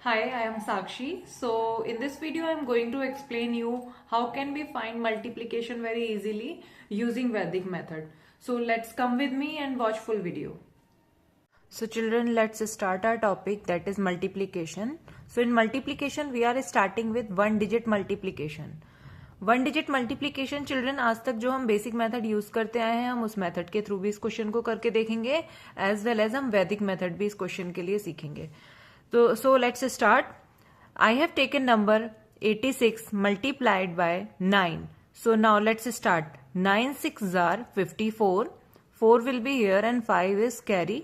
Hi, I am Sakshi. So in this video, I am going to explain you how can we find multiplication very easily using Vedic method. So let's come with me and watch full video. So children, let's start our topic, that is multiplication. So in multiplication we are starting with one digit multiplication. One digit multiplication children आज तक जो हम basic method use करते आए हैं हम उस method के थ्रू भी इस क्वेश्चन को करके देखेंगे एज वेल एज हम वैदिक मेथड भी इस क्वेश्चन के लिए सीखेंगे. तो so let's start. I have taken number 86 multiplied by 9. So now let's start. 9 6s are 54. 4 will be here and 5 is carry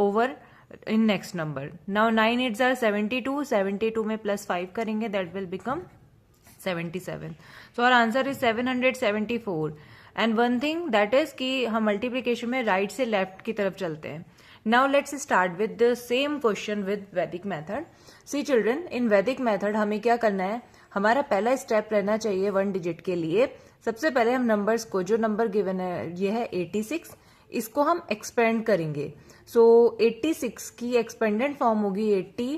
over in next number. Now 9 8s are 72. 72 में plus 5 करेंगे that will become 77. So our answer is 774. And one thing that is कि हम multiplication में right से left की तरफ चलते हैं. Now let's start with the same question with Vedic method. See children, in Vedic method हमें क्या करना है, हमारा पहला स्टेप रहना चाहिए वन डिजिट के लिए. सबसे पहले हम नंबर्स को, जो नंबर गिवन है ये है 86, इसको हम एक्सपेंड करेंगे. सो 86 की एक्सपेंडेड फॉर्म होगी 80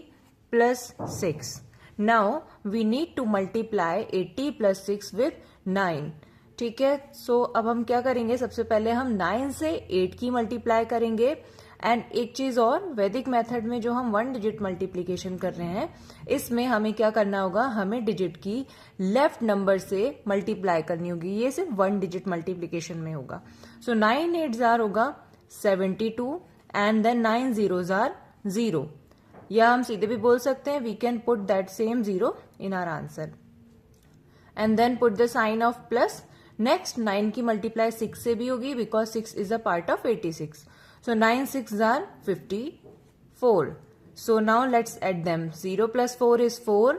plus 6. Now we need to multiply 80 plus 6 with 9. ठीक है. सो अब हम क्या करेंगे, सबसे पहले हम 9 से 8 की मल्टीप्लाई करेंगे. एंड एक चीज और, वैदिक मेथड में जो हम वन डिजिट मल्टीप्लीकेशन कर रहे हैं इसमें हमें क्या करना होगा, हमें डिजिट की लेफ्ट नंबर से मल्टीप्लाई करनी होगी. ये सिर्फ वन डिजिट मल्टीप्लीकेशन में होगा. सो 9 8s आर होगा 72 एंड देन 9 zeros आर 0. या हम सीधे भी बोल सकते हैं, we can put that same 0 in our answer and then put the sign of plus. Next 9 की मल्टीप्लाई 6 से भी होगी because 6 is a part of 86. So 9 6s are 54. So now let's add them. 0 plus 4 is 4.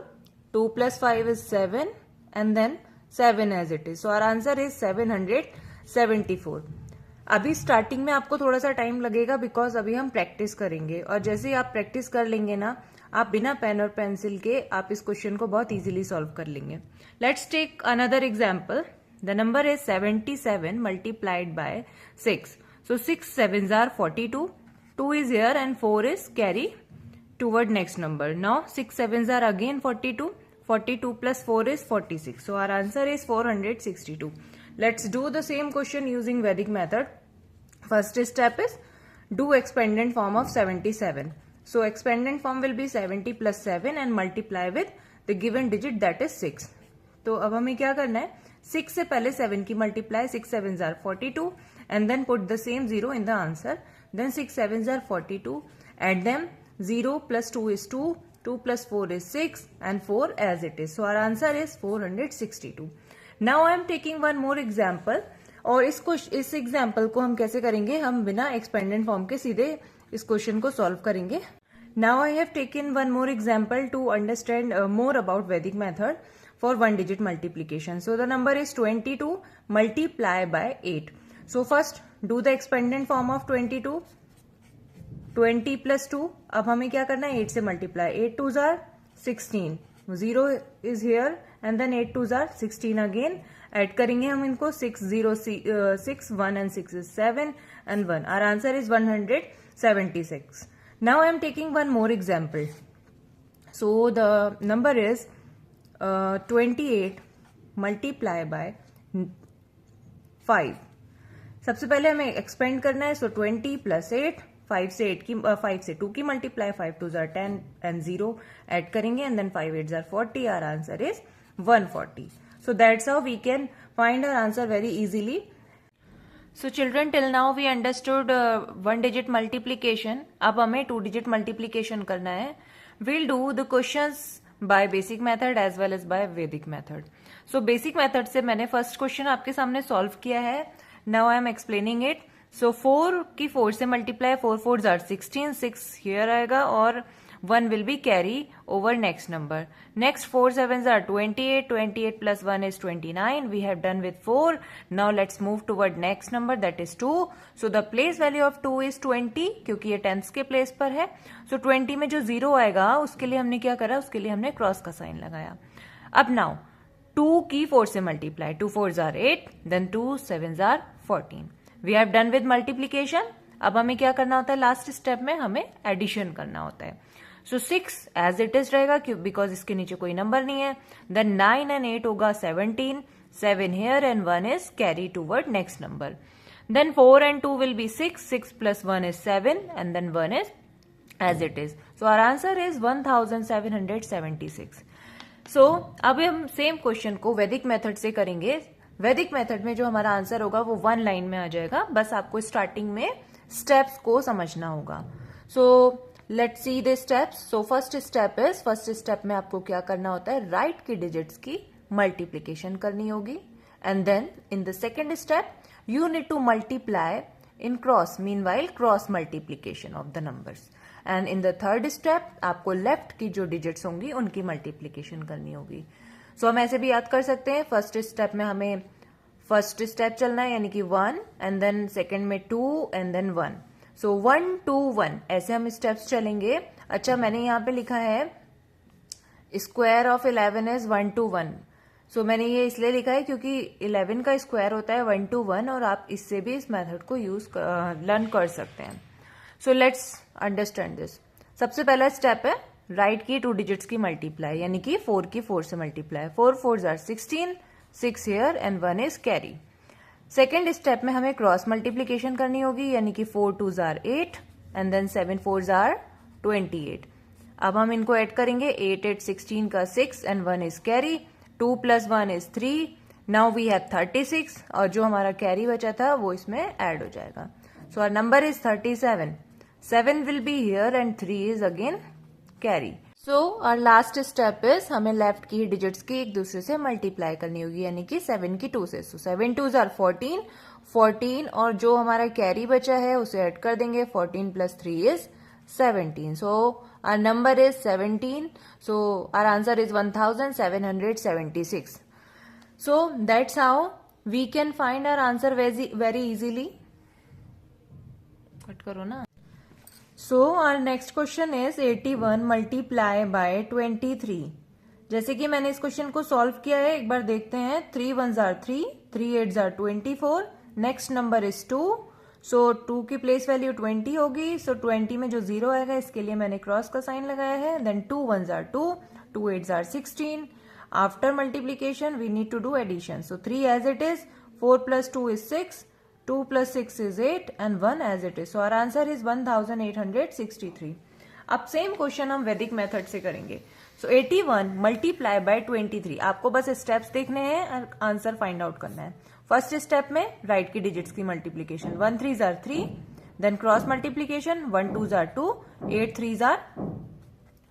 2 plus 5 is 7. And then 7 as it is. So our answer is 774. अभी starting में आपको थोड़ा सा time लगेगा बिकॉज अभी हम प्रैक्टिस करेंगे. और जैसे ही आप प्रैक्टिस कर लेंगे ना, आप बिना पेन और पेंसिल के आप इस क्वेश्चन को बहुत इजीली सॉल्व कर लेंगे. Let's take another example. The number is 77 multiplied by 6. So 6 7s are 42. 2 is here and 4 is carry toward next number. Now 6 7s are again 42. 42 plus 4 is 46. So our answer is 462. Let's do the same question using Vedic method. First step is do expanded form of 77. So expanded form will be 70 plus 7 and multiply with the given digit, that is 6. तो अब हमें क्या करना है, 6 से पहले 7 की multiply, 6 7s are 42 and then put the same 0 in the answer. Then 6 7s are 42. Add them. 0 plus 2 is 2. 2 plus 4 is 6 and 4 as it is. So our answer is 462. Now I am taking one more example. और इस example को हम कैसे करेंगे, हम बिना expanded form के सीधे इस क्वेश्चन को सॉल्व करेंगे. Now I have taken one more example to understand more about Vedic method for one digit multiplication. So the number is 22 multiply by 8. So first do the expanded form of 22. 20 plus 2. अब हमें क्या करना है, 8 से multiply. 8 2s are 16. 0 is here and then 8 2s are 16 again. Add करेंगे हम इनको. 6 0 6 1 and 6 is 7 and 1. Our answer is 176. Now I am taking one more example. So the number is 28 multiply by 5. सबसे पहले हमें एक्सपेंड करना है. सो 20 plus 8, 5 से 2 की multiply, 5 2s are 10 and 0 add करेंगे and then 5 8s are 40. Our answer is 140. So that's how we can find our answer very easily. So children, till now we understood one digit multiplication. अब हमें two digit multiplication करना है. We'll do the questions by basic method as well as by Vedic method. So basic method से मैंने first question आपके सामने solve किया है. Now I am explaining it. So 4 की 4 से मल्टीप्लाई, 4 4s are 16. 6 हियर आएगा और 1 will be carry over next number. Next 4 7s are 28. 28 plus 1 is 29. We have done with 4. Now let's move toward next number, that is 2. So the place value of 2 is 20 क्योंकि ये टेंथ्स के place पर है. So 20 में जो 0 आएगा उसके लिए हमने क्या करा, उसके लिए हमने क्रॉस का साइन लगाया. अब नाउ 2 की 4 से multiply. 2 4s are 8. Then 2 7s are 14. We have done with multiplication. अब हमें क्या करना होता है, लास्ट स्टेप में हमें एडिशन करना होता है. सो 6 एज इट इज रहेगा क्यों, बिकॉज इसके नीचे कोई नंबर नहीं है. देन 9 एंड 8 होगा 17, 7 here and 1 is carry toward next number. Then 4 and 2 will be 6, 6 plus 1 is 7 and then 1 is as it is. So our answer is 1776. So अब हम सेम क्वेश्चन को वैदिक मेथड से करेंगे. वैदिक मेथड में जो हमारा आंसर होगा वो 1 लाइन में आ जाएगा. बस आपको स्टार्टिंग में स्टेप्स को समझना होगा. So let's see the steps. So first step में आपको क्या करना होता है, राइट की डिजिट्स की मल्टीप्लीकेशन करनी होगी. And then in the second step you need to multiply in cross, meanwhile cross multiplication of the numbers. And in the third step आपको लेफ्ट की जो डिजिट्स होंगी उनकी मल्टीप्लीकेशन करनी होगी. सो हम ऐसे भी याद कर सकते हैं, फर्स्ट स्टेप में हमें फर्स्ट स्टेप चलना है यानी कि 1 एंड देन सेकेंड में 2 एंड देन 1. सो 1 2 1 ऐसे हम स्टेप्स चलेंगे. अच्छा, मैंने यहाँ पे लिखा है स्क्वायर ऑफ 11 इज 1 to 1. सो मैंने ये इसलिए लिखा है क्योंकि 11 का स्क्वायर होता है 1 to 1 और आप इससे भी इस मेथड को लर्न कर सकते हैं. So let's understand this. सबसे पहला स्टेप है राइट की 2 डिजिट्स की मल्टीप्लाई, यानी कि 4 की 4 से multiply. 4 4s are 16, 6 here and 1 is carry. Second step में हमें क्रॉस मल्टीप्लीकेशन करनी होगी, यानी कि 4 2s are 8 and then 7 4s are 28. अब हम इनको ऐड करेंगे. 8 8 16 का 6 and 1 is carry. 2 plus 1 is 3. Now we have 36 और जो हमारा कैरी बचा था वो इसमें ऐड हो जाएगा. So our number is 37. 7 will be here and 3 is again carry. So our last step is हमें लेफ्ट की डिजिट्स की एक दूसरे से मल्टीप्लाई करनी होगी, यानी कि 7 की 2 से. So 7 2s are 14, 14 और जो हमारा कैरी बचा है उसे ऐड कर देंगे. 14 plus 3 is 17. So our number is 17. So our answer is 1776. So that's how we can find our answer very easily. Cut करो ना. So our next question is 81 multiply by 23. जैसे कि मैंने इस क्वेश्चन को सॉल्व किया है, एक बार देखते हैं. 3 1s are 3, 3 8s are 24. Next number is 2. सो 2 की प्लेस वैल्यू 20 होगी. सो 20 में जो 0 आएगा इसके लिए मैंने क्रॉस का साइन लगाया है. Then 2 1s are 2, 2 8s are 16. After multiplication we need to do addition. So 3 as it is, 4 plus 2 is 6, 2 plus 6 is 8 and 1 as it is. So our answer is 1863. अब सेम क्वेश्चन हम वैदिक method से करेंगे. सो 81 multiply by 23. आपको बस steps देखने हैं और आंसर फाइंड आउट करना है. फर्स्ट स्टेप में राइट की डिजिट्स की multiplication. 1 3s are 3, then cross multiplication. 1 2s are 2, 8 3s are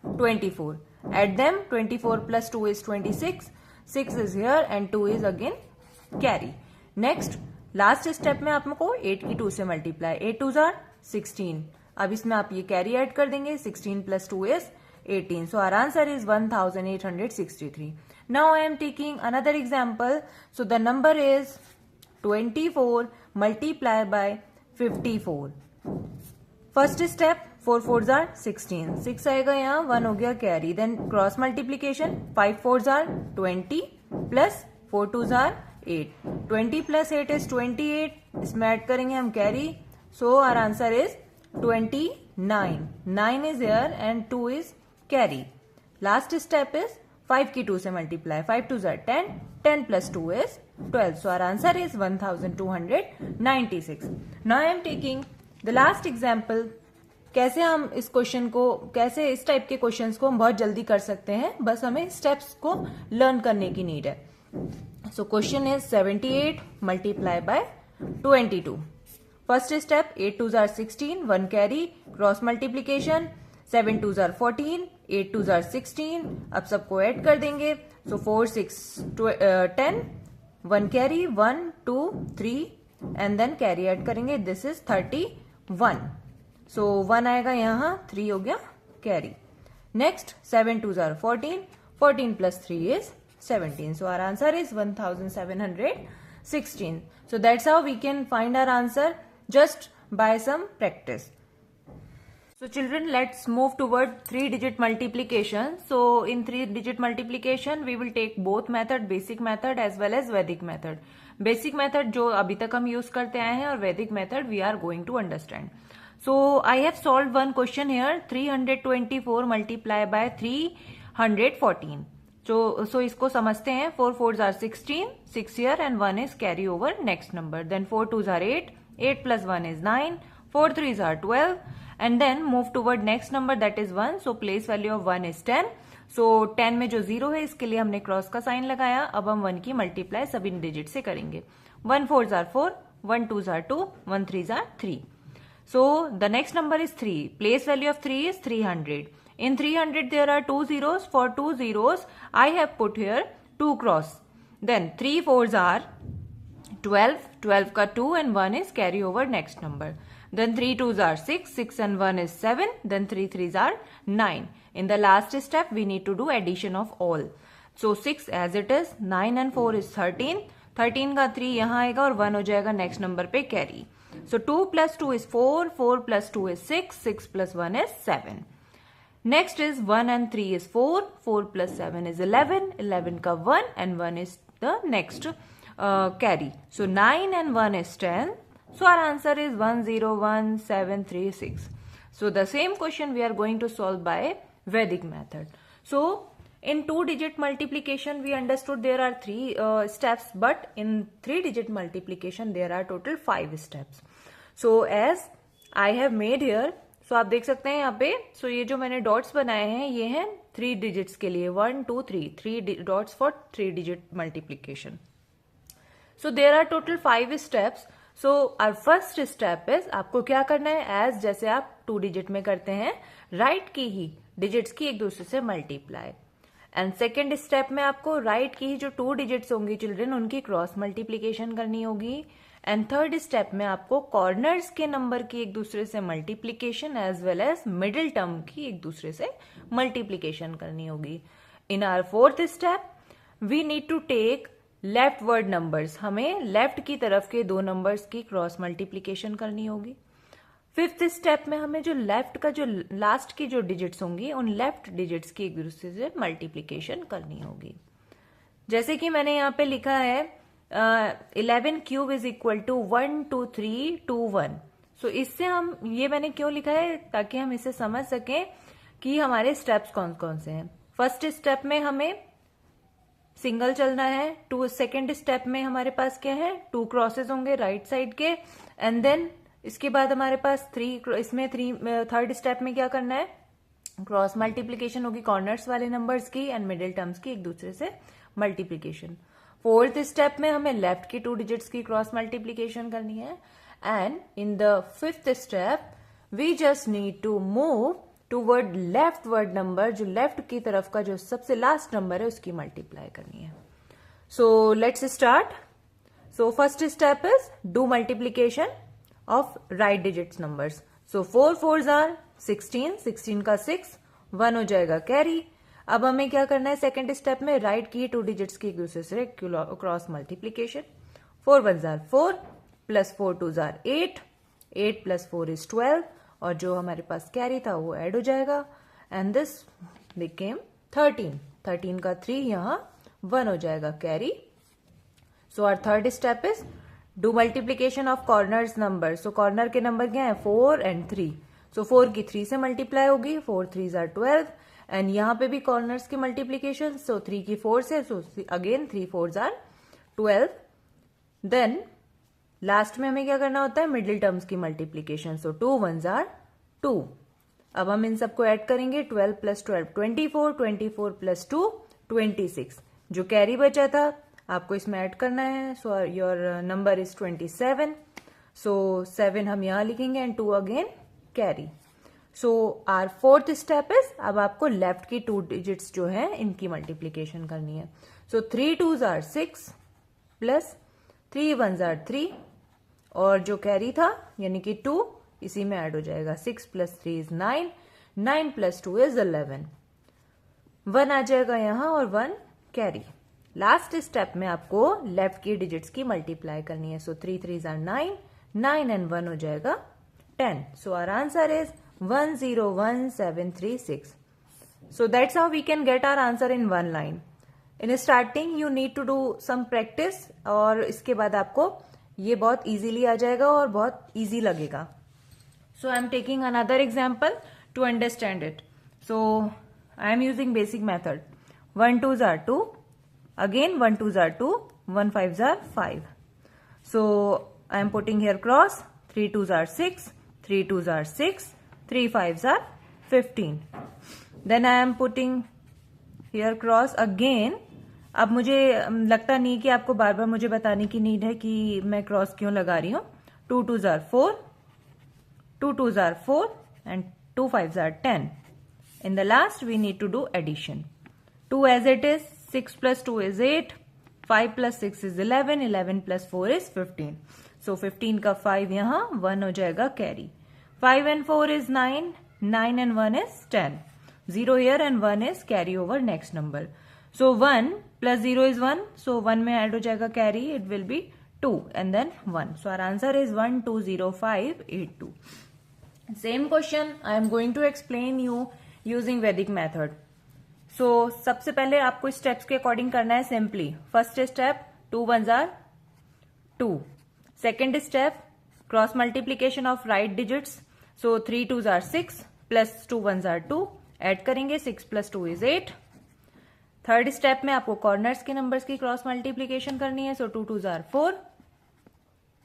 24. Add them. 24 plus 2 is 26, 6 is here and 2 is again carry. Next last step में आपको 8 की 2 से मल्टीप्लाई. 8 2s are 16. अब इसमें आप ये कैरी ऐड कर देंगे. 16 plus 2 is 18. So our answer is 1863. Now I am taking another example. So the number is 24 multiplied by 54. First step, 4 4s are 16. 6 आएगा यहाँ, 1 हो गया carry. Then cross multiplication. 5 4s are 20 plus 4 2s are 8. 20 plus 8 is 28. इसमें add करेंगे हम carry. So our answer is 29. 9 is here and 2 is carry. Last step is 5 की 2 से multiply. 5 2s are 10. 10 plus 2 is 12. So our answer is 1296. Now I am taking the last example. कैसे हम इस question को, कैसे इस टाइप के questions को हम बहुत जल्दी कर सकते हैं, बस हमें स्टेप्स को लर्न करने की नीड है. So question is 78 multiply by 22. First step, 8 2s are 16, 1 carry, cross multiplication. 7 2s are 14, 8 2s are 16. अब सबको ऐड कर देंगे. So 4 6 10, 1 carry, 1 2 3 and then carry add करेंगे. This is 31. So 1 आएगा यहाँ, 3 हो गया carry. Next 7 2s are 14, 14 plus 3 is 17. So our answer is 1716. So that's how we can find our answer just by some practice. So children, let's move toward 3-digit multiplication. So in 3-digit multiplication we will take both method, basic method as well as Vedic method. Basic method जो अभी तक हम use करते आए हैं और Vedic method we are going to understand. So I have solved one question here, 324 multiply by 314. So इसको समझते हैं. 4 4s are 16, 6 here and 1 is carry over next number. Then 4 2s are 8, 8 plus 1 is 9, 4 3s are 12 and then move toward next number that is 1. So place value of 1 is 10. So 10 में जो 0 है इसके लिए हमने cross का sign लगाया. अब हम 1 की मल्टीप्लाई सभी डिजिट से करेंगे. 1 4s are 4, 1 2s are 2, 1 3s are 3. So the next number is 3. Place value of 3 is 300. In 300 there are 2 zeros. For 2 zeros I have put here 2 cross. Then 3 4s are 12. 12 ka 2 and 1 is carry over next number. Then 3 2s are 6. 6 and 1 is 7. Then 3 3s are 9. In the last step we need to do addition of all. So 6 as it is. 9 and 4 is 13. 13 का 3 यहाँ आएगा और 1 हो जाएगा next number पे carry. So 2 plus 2 is 4, 4 plus 2 is 6, 6 plus 1 is 7. Next is 1 and 3 is 4, 4 plus 7 is 11, 11 ka 1 and 1 is the next carry. So 9 and 1 is 10. So our answer is 101736. So the same question we are going to solve by Vedic method. So in 2-digit multiplication we understood there are 3 steps, but in 3-digit multiplication there are total 5 steps. So as I have made here, so आप देख सकते हैं यहाँ पे. So ये जो मैंने dots बनाए हैं ये हैं 3 डिजिट्स के लिए. 1 2 3 3 dots for 3-digit multiplication. So there are total 5 steps. So our first step is आपको क्या करना है, एज जैसे आप 2-digit में करते हैं, राइट की ही डिजिट्स की एक दूसरे से मल्टीप्लाई. एंड सेकेंड स्टेप में आपको राइट की ही जो 2 डिजिट्स होंगी चिल्ड्रन उनकी क्रॉस मल्टीप्लीकेशन करनी होगी. एंड थर्ड स्टेप में आपको कॉर्नर्स के नंबर की एक दूसरे से multiplication as well as middle term की एक दूसरे से मल्टीप्लीकेशन करनी होगी. In our fourth step we need to take leftward numbers. हमें लेफ्ट की तरफ के 2 नंबर्स की क्रॉस मल्टीप्लीकेशन करनी होगी. फिफ्थ स्टेप में हमें जो लेफ्ट का जो लास्ट की जो डिजिट्स होंगी उन लेफ्ट डिजिट्स की एक दूसरे से मल्टीप्लीकेशन करनी होगी. जैसे कि मैंने यहाँ पे लिखा है 11 क्यूब इज इक्वल टू 1 2 3 2 1. सो इससे हम ये मैंने क्यों लिखा है ताकि हम इसे समझ सकें कि हमारे स्टेप्स कौन कौन से हैं. फर्स्ट स्टेप में हमें सिंगल चलना है. सेकेंड स्टेप में हमारे पास क्या है, 2 क्रॉसेस होंगे राइट साइड के. एंड देन इसके बाद हमारे पास 3 इसमें 3 थर्ड स्टेप में क्या करना है, क्रॉस मल्टीप्लीकेशन होगी कॉर्नर्स वाले नंबर्स की एंड मिडिल टर्म्स की एक दूसरे से मल्टीप्लीकेशन. फोर्थ स्टेप में हमें लेफ्ट की 2 डिजिट्स की क्रॉस मल्टीप्लीकेशन करनी है. And in the fifth step we just need to move toward leftward number, जो लेफ्ट की तरफ का जो सबसे लास्ट नंबर है उसकी मल्टीप्लाई करनी है. So let's start. So first step is do multiplication of right digits numbers. So 4 4s are 16, 16 का 6, 1 हो जाएगा कैरी. अब हमें क्या करना है सेकेंड स्टेप में, राइट की 2 डिजिट्स की एक दूसरे से cross multiplication. 4 1s are 4 plus 4 2s are 8, 8 plus 4 is 12 और जो हमारे पास कैरी था वो ऐड हो जाएगा. And this became 13. 13 का 3 यहाँ 1 हो जाएगा carry. So our third step is do multiplication of corners number. So corner के नंबर क्या है, 4 एंड 3. सो 4 की 3 से मल्टीप्लाई होगी, 4 3s are 12 एंड यहाँ पे भी कॉर्नर्स की मल्टीप्लीकेशन. सो 3 की 4 से, so again 3 4s are 12. Then last में हमें क्या करना होता है, मिडिल टर्म्स की मल्टीप्लीकेशन. So 2 1s are 2. अब हम इन सबको ऐड करेंगे. 12 प्लस 12 24, 24 प्लस 2 26. जो कैरी बचा था आपको इसमें ऐड करना है. So your number is 27. So 7 हम यहां लिखेंगे and 2 again carry. So our fourth step is अब आपको लेफ्ट की 2 डिजिट्स जो है इनकी मल्टीप्लीकेशन करनी है. सो 3 2s are 6 plus 3 1s are 3 और जो कैरी था यानी कि 2 इसी में ऐड हो जाएगा. 6 प्लस 3 is 9, 9 प्लस 2 is 11. 1 आ जाएगा यहां और 1 कैरी. लास्ट स्टेप में आपको लेफ्ट की डिजिट्स की मल्टीप्लाई करनी है. सो 3 3s are 9, 9 एंड 1 हो जाएगा 10. So our answer is 101736. So that's how we can get our answer in 1 line. In starting you need to do some practice और इसके बाद आपको ये बहुत इजीली आ जाएगा और बहुत इजी लगेगा. So I am taking another example to understand it. So I am using basic method. 1 2s are 2. Again 1 2s are 2. 1 5s are 5. So I am putting here cross. 3 2s are 6. 3 2s are 6. 3 5s are 15. Then I am putting here cross again. अब मुझे लगता नहीं कि आपको बार बार मुझे बताने की need है कि मैं क्रॉस क्यों लगा रही हूं. 2 2s are 4. 2 2s are 4 and 2 5s are 10. In the last we need to do addition. 2 as it is, 6 plus 2 is 8, 5 plus 6 is 11, 11 plus 4 is 15. So 15 का 5 यहाँ 1 हो जाएगा carry. 5 and 4 is 9, 9 and 1 is 10. 0 here and 1 is carry over next number. So 1 plus 0 is 1, so 1 में add हो जाएगा carry, it will be 2 and then 1. So our answer is 120582. Same question I am going to explain you using Vedic method. So सबसे पहले आपको steps के according करना है simply. First step 2 1s are 2. Second step cross multiplication of right digits. So 3 2s are 6 plus 2 1s are 2. Add करेंगे 6 plus 2 is 8. Third step में आपको corners के नंबर्स की क्रॉस मल्टीप्लीकेशन करनी है. सो 2 2s are 4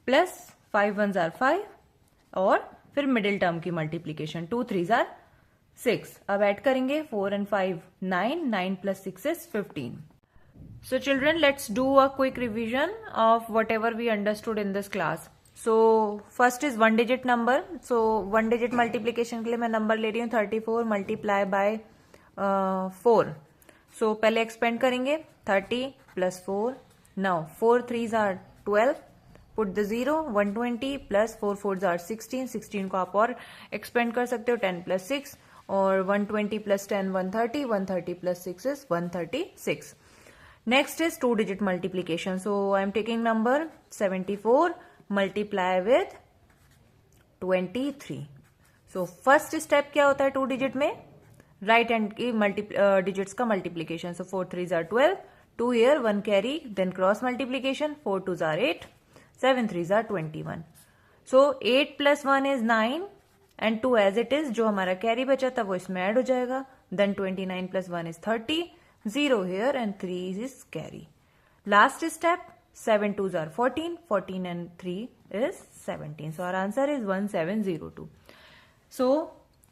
plus 5 1s are 5 और फिर middle term की मल्टीप्लीकेशन 2 3s are 6. अब ऐड करेंगे 4 and 5 9. 9 plus 6 is 15. So children, let's do a quick revision of whatever we understood in this class. So first is one digit number. So one digit multiplication के लिए मैं number ले रही हूँ 34 multiply by 4. So पहले expand करेंगे 30 plus 4. Now 4 3s are 12. Put the 0. 120 plus 4 4s are 16. 16 को आप और एक्सपेंड कर सकते हो 10 plus 6 और 120 plus 10 130. 130 plus 6 is 136. Next is two digit multiplication. So I am taking number 74 multiply with 23. So first step क्या होता है टू डिजिट में? राइट हैंड की डिजिट्स का multiplication. So 4 3s are 12. 2 here 1 carry. Then cross multiplication. 4 2s are 8. 7 3s are 21. So 8 plus 1 is 9 and 2 as it is. जो हमारा carry बचा था वो इसमें ऐड हो जाएगा. Then 29 plus 1 is 30. 0 here and 3 is carry. Last step 7 2s are 14. 14 and 3 is 17. So our answer is 1702. So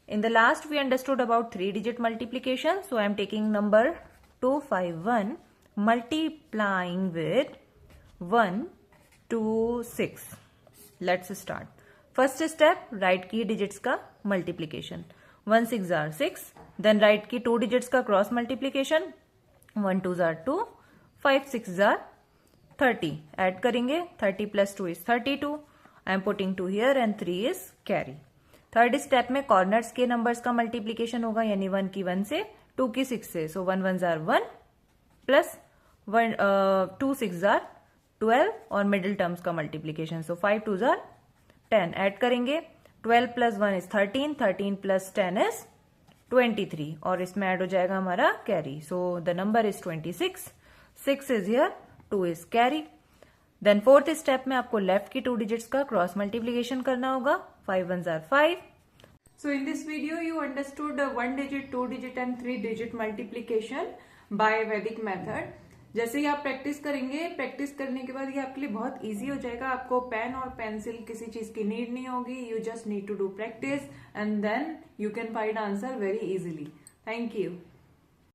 in the last we understood about 3 digit multiplication. So I am taking number 251 multiplying with 1 2 6. Let's start. First step right की digits का multiplication. 1 6 are 6. Then right की 2 digits का cross multiplication. 1 2s are 2. 5 6 are 30. Add करेंगे 30 plus 2 is 32. I am putting 2 here and 3 is carry. Third step में corners के numbers का multiplication होगा यानी 1 की 1 से 2 की 6 से. सो 1 1s are 1 plus 2 6s are 12 और मिडिल टर्म्स का multiplication. So 5 2s are 10. Add करेंगे 12 plus 1 is 13. 13 plus 10 is 23 और इसमें ऐड हो जाएगा हमारा carry. So the number is 26. 6 is here. 2 is carry. Then fourth step में आपको लेफ्ट की 2 डिजिट्स का क्रॉस मल्टीप्लीकेशन करना होगा. 5 1s are 5. So in this video you understood 1 digit, 2 digit and 3 digit multiplication by Vedic method. जैसे ही आप practice करेंगे, practice करने के बाद ये आपके लिए बहुत इजी हो जाएगा. आपको पेन और पेंसिल किसी चीज की नीड नहीं होगी. You just need to do practice and then you can find answer very easily. Thank you.